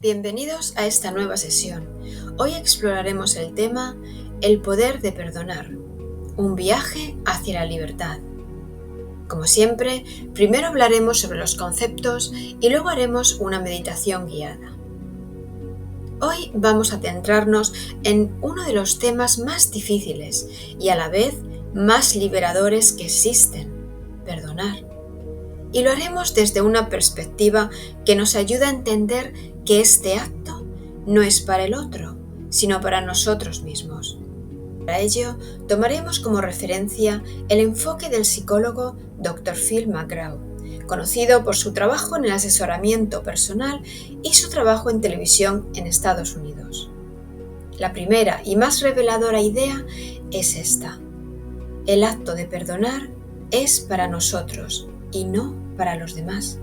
Bienvenidos a esta nueva sesión. Hoy exploraremos el tema El poder de perdonar, un viaje hacia la libertad. Como siempre, primero hablaremos sobre los conceptos y luego haremos una meditación guiada. Hoy vamos a centrarnos en uno de los temas más difíciles y a la vez más liberadores que existen, perdonar. Y lo haremos desde una perspectiva que nos ayuda a entender que este acto no es para el otro, sino para nosotros mismos. Para ello, tomaremos como referencia el enfoque del psicólogo Dr. Phil McGraw, conocido por su trabajo en el asesoramiento personal y su trabajo en televisión en Estados Unidos. La primera y más reveladora idea es esta: el acto de perdonar es para nosotros y no para los demás.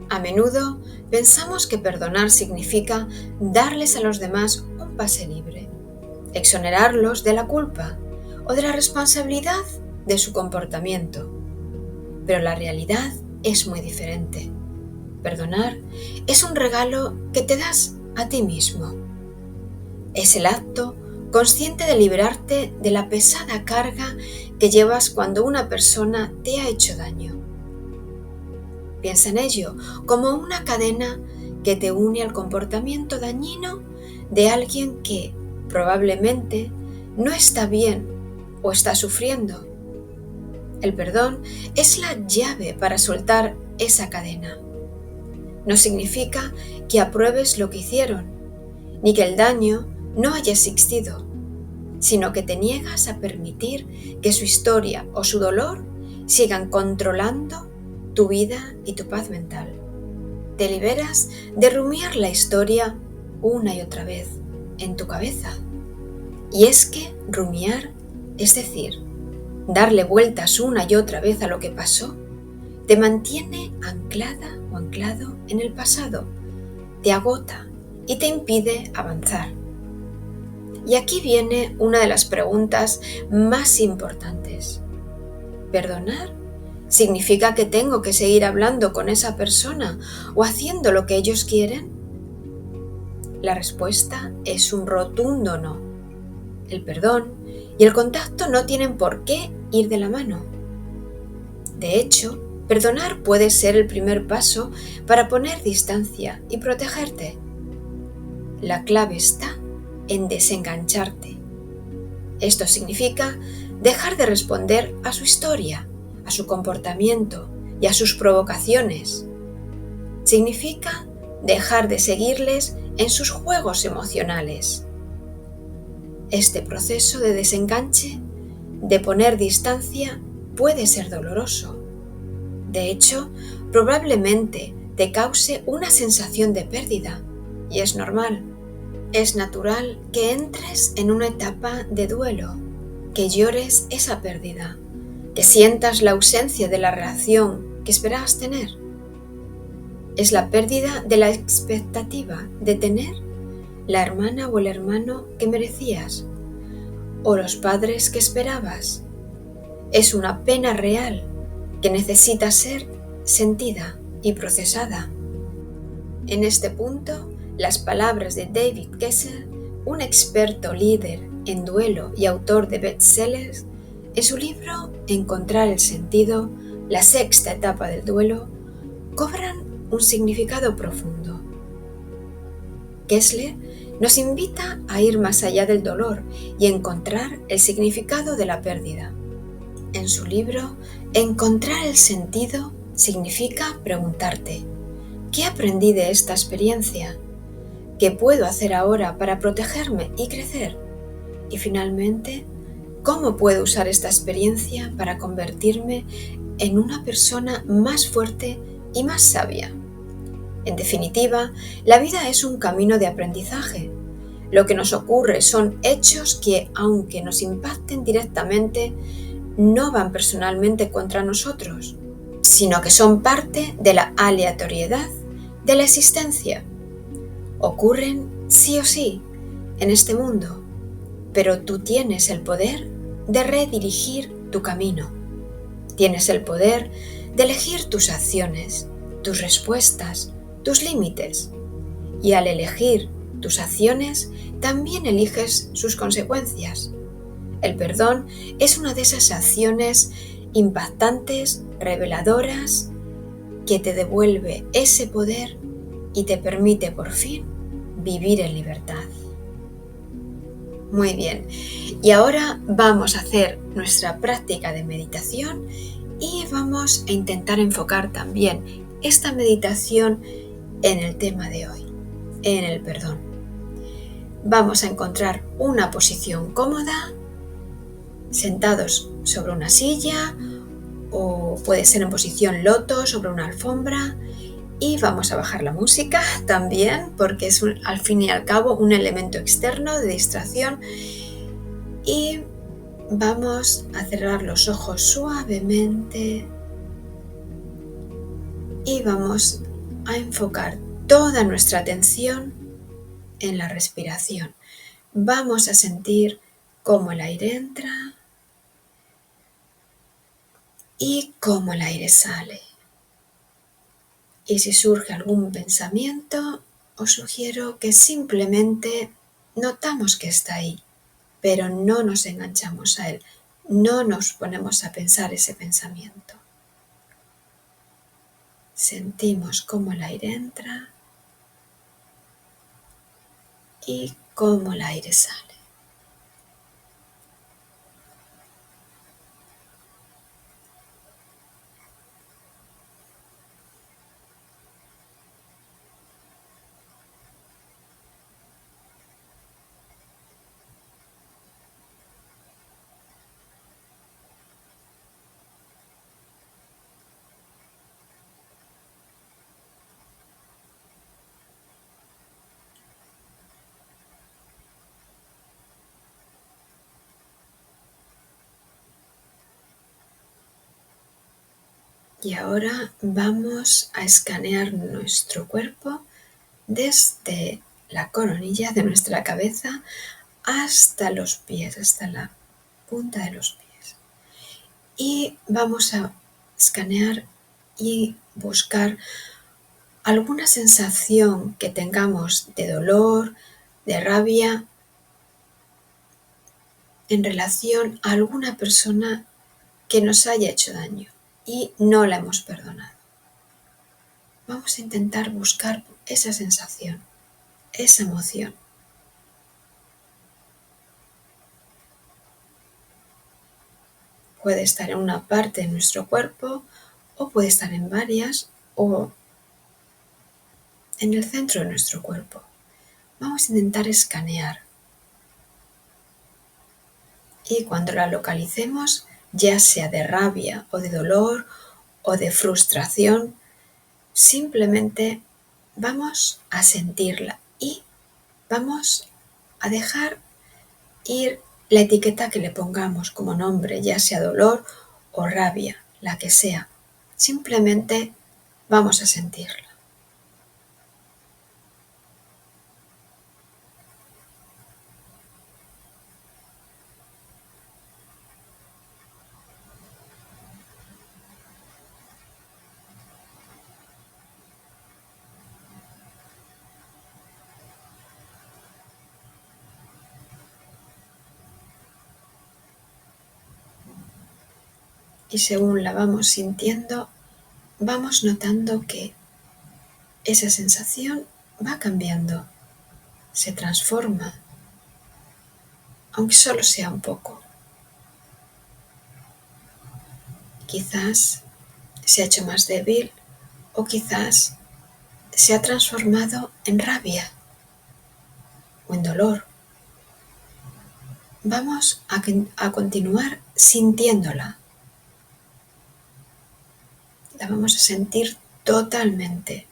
A menudo pensamos que perdonar significa darles a los demás un pase libre, exonerarlos de la culpa o de la responsabilidad de su comportamiento. Pero la realidad es muy diferente. Perdonar es un regalo que te das a ti mismo. Es el acto consciente de liberarte de la pesada carga que llevas cuando una persona te ha hecho daño. Piensa en ello como una cadena que te une al comportamiento dañino de alguien que probablemente no está bien o está sufriendo. El perdón es la llave para soltar esa cadena. No significa que apruebes lo que hicieron, ni que el daño no haya existido, sino que te niegas a permitir que su historia o su dolor sigan controlando tu vida y tu paz mental. Te liberas de rumiar la historia una y otra vez en tu cabeza. Y es que rumiar, es decir, darle vueltas una y otra vez a lo que pasó, te mantiene anclada o anclado en el pasado, te agota y te impide avanzar. Y aquí viene una de las preguntas más importantes. ¿Perdonar significa que tengo que seguir hablando con esa persona o haciendo lo que ellos quieren? La respuesta es un rotundo no. El perdón y el contacto no tienen por qué ir de la mano. De hecho, perdonar puede ser el primer paso para poner distancia y protegerte. La clave está en desengancharte. Esto significa dejar de responder a su historia, a su comportamiento y a sus provocaciones. Significa dejar de seguirles en sus juegos emocionales. Este proceso de desenganche, de poner distancia, puede ser doloroso. De hecho, probablemente te cause una sensación de pérdida, y es normal. Es natural que entres en una etapa de duelo, que llores esa pérdida, que sientas la ausencia de la relación que esperabas tener. Es la pérdida de la expectativa de tener la hermana o el hermano que merecías, o los padres que esperabas. Es una pena real que necesita ser sentida y procesada. En este punto, las palabras de David Kessler, un experto líder en duelo y autor de bestsellers, en su libro Encontrar el sentido, la sexta etapa del duelo, cobran un significado profundo. Kessler nos invita a ir más allá del dolor y encontrar el significado de la pérdida. En su libro, Encontrar el sentido significa preguntarte: ¿qué aprendí de esta experiencia? ¿Qué puedo hacer ahora para protegerme y crecer? Y finalmente, ¿cómo puedo usar esta experiencia para convertirme en una persona más fuerte y más sabia? En definitiva, la vida es un camino de aprendizaje. Lo que nos ocurre son hechos que, aunque nos impacten directamente, no van personalmente contra nosotros, sino que son parte de la aleatoriedad de la existencia. Ocurren sí o sí en este mundo, pero tú tienes el poder de redirigir tu camino. Tienes el poder de elegir tus acciones, tus respuestas, tus límites. Y al elegir tus acciones, también eliges sus consecuencias. El perdón es una de esas acciones impactantes, reveladoras, que te devuelve ese poder y te permite por fin vivir en libertad. Muy bien, y ahora vamos a hacer nuestra práctica de meditación y vamos a intentar enfocar también esta meditación en el tema de hoy, en el perdón. Vamos a encontrar una posición cómoda, sentados sobre una silla o puede ser en posición loto sobre una alfombra, y vamos a bajar la música también porque es al fin y al cabo un elemento externo de distracción, y vamos a cerrar los ojos suavemente y vamos a enfocar toda nuestra atención en la respiración. Vamos a sentir cómo el aire entra y cómo el aire sale. Y si surge algún pensamiento, os sugiero que simplemente notamos que está ahí, pero no nos enganchamos a él, no nos ponemos a pensar ese pensamiento. Sentimos cómo el aire entra y cómo el aire sale. Y ahora vamos a escanear nuestro cuerpo desde la coronilla de nuestra cabeza hasta los pies, hasta la punta de los pies. Y vamos a escanear y buscar alguna sensación que tengamos de dolor, de rabia, en relación a alguna persona que nos haya hecho daño y no la hemos perdonado. Vamos a intentar buscar esa sensación, esa emoción. Puede estar en una parte de nuestro cuerpo o puede estar en varias o en el centro de nuestro cuerpo. Vamos a intentar escanear. Y cuando la localicemos, ya sea de rabia o de dolor o de frustración, simplemente vamos a sentirla y vamos a dejar ir la etiqueta que le pongamos como nombre, ya sea dolor o rabia, la que sea. Simplemente vamos a sentirla. Y según la vamos sintiendo, vamos notando que esa sensación va cambiando, se transforma, aunque solo sea un poco. Quizás se ha hecho más débil o quizás se ha transformado en rabia o en dolor. Vamos a continuar sintiéndola. La vamos a sentir totalmente.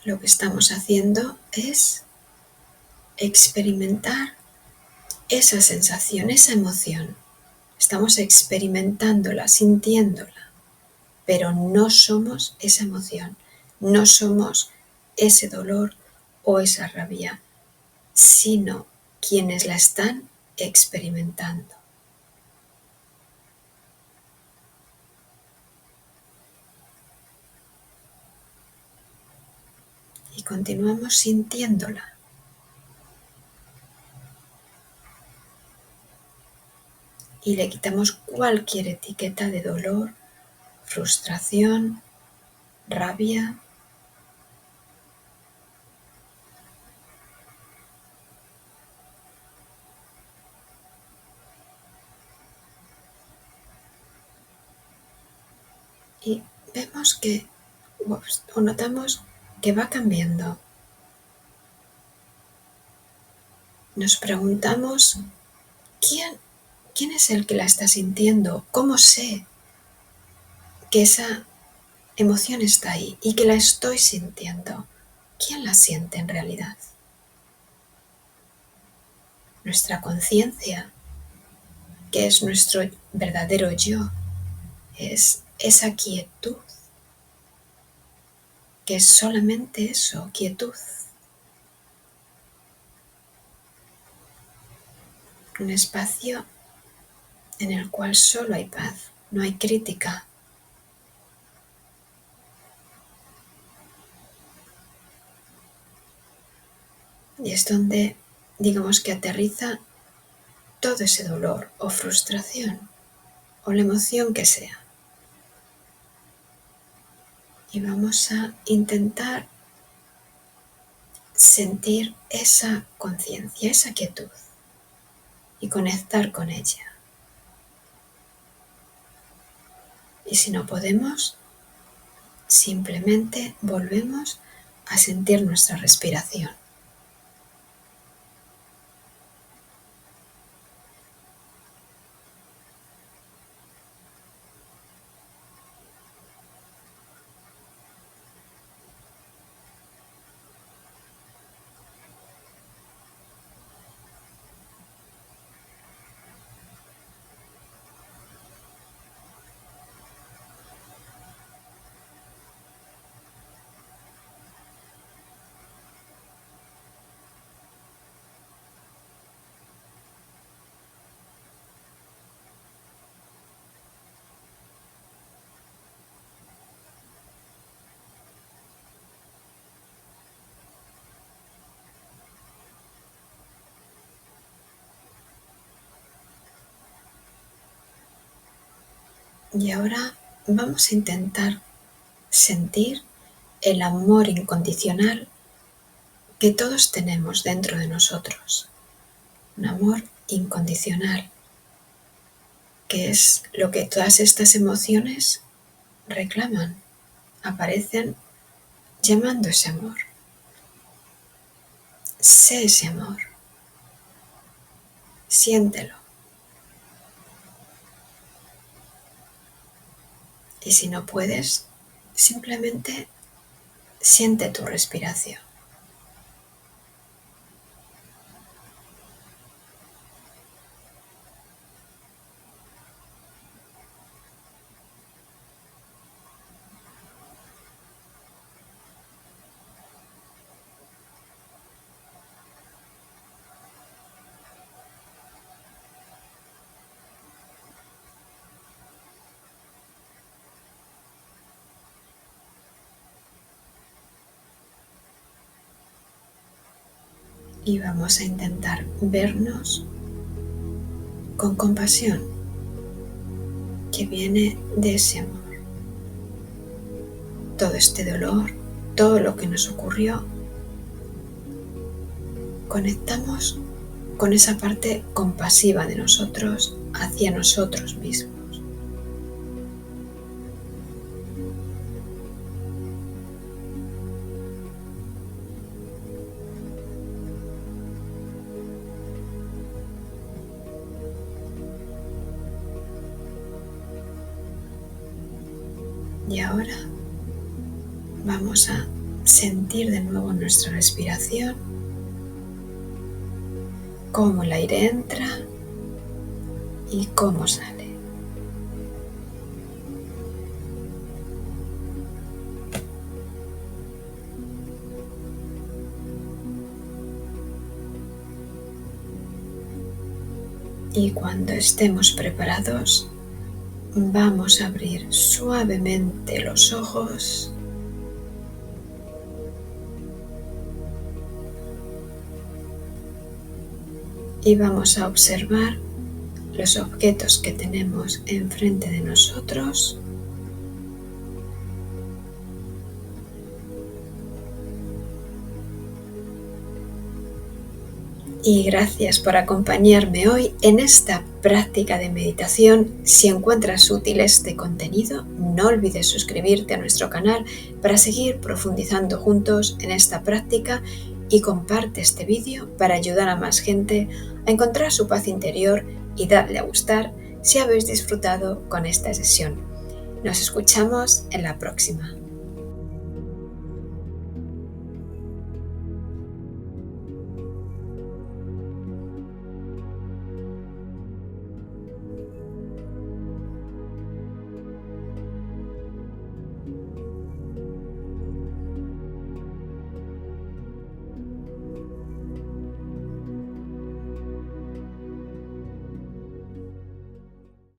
Lo que estamos haciendo es experimentar esa sensación, esa emoción. Estamos experimentándola, sintiéndola, pero no somos esa emoción, no somos ese dolor o esa rabia, sino quienes la están experimentando. Y continuamos sintiéndola. Y le quitamos cualquier etiqueta de dolor, frustración, rabia. Y vemos que, o notamos que va cambiando. Nos preguntamos, ¿quién es el que la está sintiendo? ¿Cómo sé que esa emoción está ahí y que la estoy sintiendo? ¿Quién la siente en realidad? Nuestra conciencia, que es nuestro verdadero yo, es esa quietud, que es solamente eso, quietud. Un espacio en el cual solo hay paz, no hay crítica. Y es donde, digamos que aterriza todo ese dolor o frustración o la emoción que sea. Y vamos a intentar sentir esa conciencia, esa quietud y conectar con ella. Y si no podemos, simplemente volvemos a sentir nuestra respiración. Y ahora vamos a intentar sentir el amor incondicional que todos tenemos dentro de nosotros. Un amor incondicional, que es lo que todas estas emociones reclaman, aparecen llamando ese amor. Sé ese amor, siéntelo. Y si no puedes, simplemente siente tu respiración. Y vamos a intentar vernos con compasión que viene de ese amor. Todo este dolor, todo lo que nos ocurrió, conectamos con esa parte compasiva de nosotros hacia nosotros mismos. Y ahora vamos a sentir de nuevo nuestra respiración cómo el aire entra y cómo sale. Y cuando estemos preparados, vamos a abrir suavemente los ojos y vamos a observar los objetos que tenemos enfrente de nosotros. Y gracias por acompañarme hoy en esta práctica de meditación. Si encuentras útil este contenido, no olvides suscribirte a nuestro canal para seguir profundizando juntos en esta práctica y comparte este vídeo para ayudar a más gente a encontrar su paz interior y darle a gustar si habéis disfrutado con esta sesión. Nos escuchamos en la próxima.